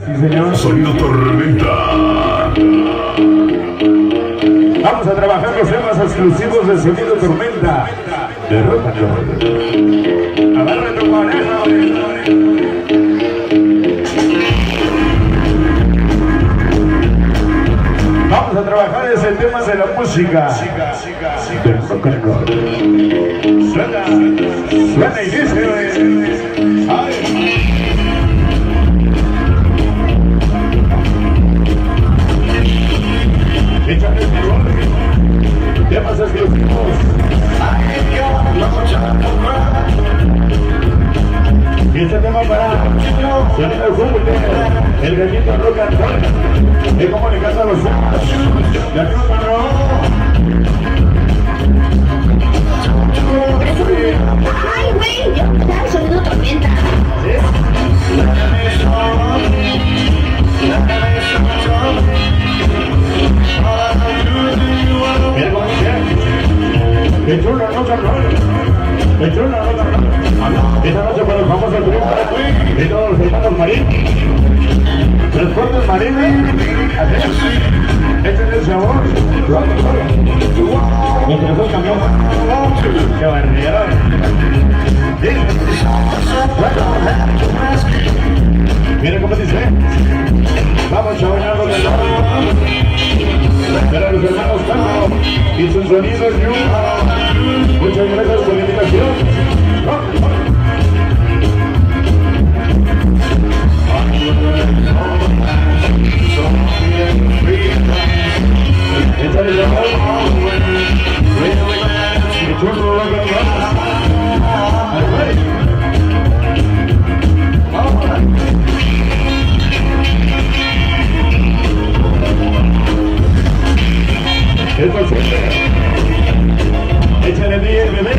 Sí, señor. Sonido Tormenta. Vamos a trabajar los temas exclusivos de Sonido Tormenta. De rock and roll. Agarra tu pareja. Vamos a trabajar ese tema de la música. De rock and roll. Suena y dice. Ay. Échale el color, temas exclusivos. Y este tema para Sonido Júpiter, el gallito rock and roll. Es como le canta a los ojos. De rock and roll. Ay, güey, ya está, Sonido Tormenta. Mira cómo dice. ¡Qué chulo rock and roll! ¡Qué chulo rock and roll! Esta noche para el famoso triunfo de todos los hermanos Marín. Transportes Marín. Este es el sabor. Rock and roll. Mientras dos camiones. ¡Qué barriera! Mira cómo dice. Vamos a bailar rock and roll. Para los hermanos Carlos y sus sonidos Yu. Muchas gracias por la invitación. Échale la mano. Qué chulo rock and roll. Eso sí. Échale el día, bebé.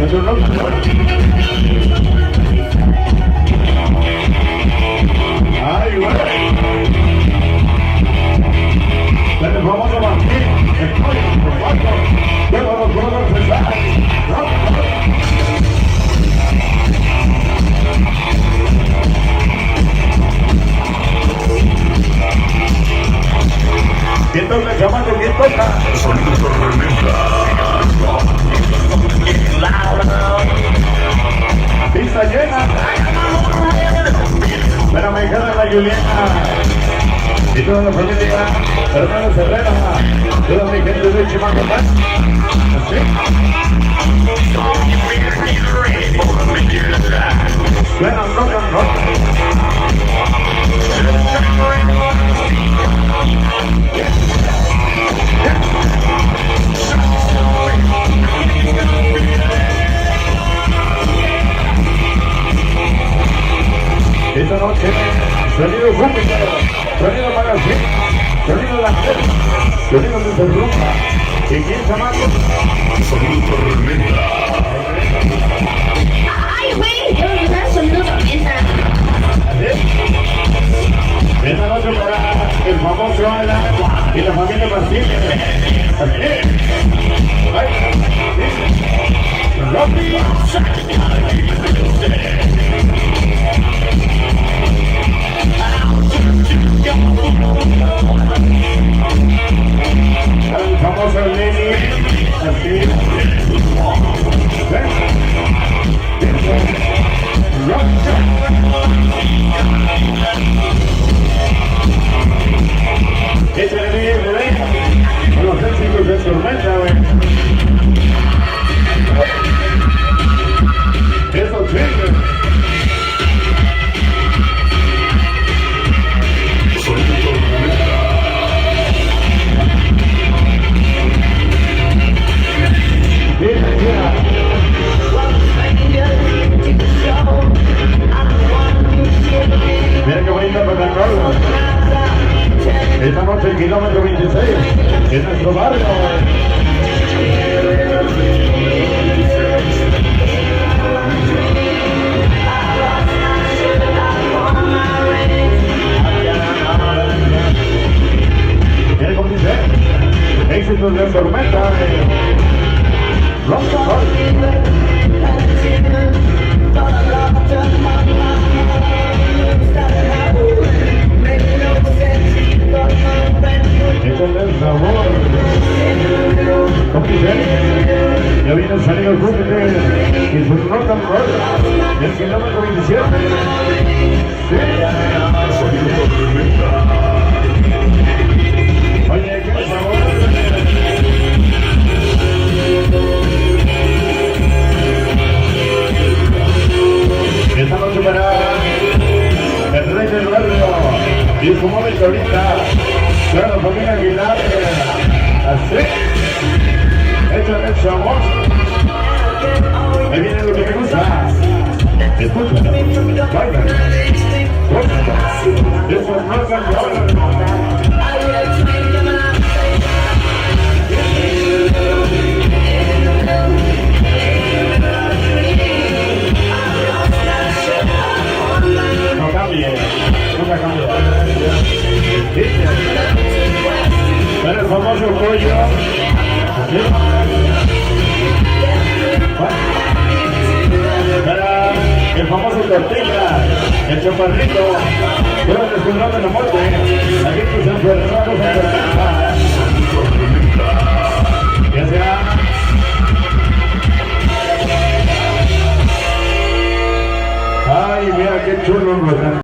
Eso no. Ay, güey. Dale, vamos a Martín. Estoy en el cuarto. Llévanos todos los mensajes. ¿Quién toca, chamaco? ¿Quién toca? Sonido Tormenta. Pista llena. Espérame, jala la Juliana. Y toda la familia, hermanos Herrera. Toda mi gente de Chimalhuacán. ¿Así? Suena rock and roll. Esta noche, Sonido Júpiter, Sonido Magazine, Sonido Lander, Sonido Muserrumba. ¿Y quién, chamaco? Sonido Tormenta. Ay, güey, ya está, Sonido Tormenta. Esta noche para el famoso Alan y la familia Martínez. Así. El famoso Lenny. Así. Échale bien, bebé. Con los éxitos de Tormenta, güey. Eso sí, güey. Sonido Tormenta. Mira, mira. Mira qué bonita rock and roll. Esta noche el kilómetro 26 en nuestro barrio. Mira cómo dice. Éxitos de Tormenta. Rock and roll. rock and roll, el kilómetro 27. Sí. Sonido tormenta. Oye, qué sabor. Esta noche para el rey del barrio y su móvil ahorita, claro, familia Aguilar, así, échale el sabor. Ahí viene lo que me gusta. Escucha, baila, gózala. Eso es rock and roll. No cambie, nunca cambie. Para el famoso pollo. ¿Sí? Para el famoso tortilla, el chaparrito, fueron descubrando la muerte. Aquí tu San Fernando se presenta. Ya sea. Ay, mira qué chulo, ¿verdad?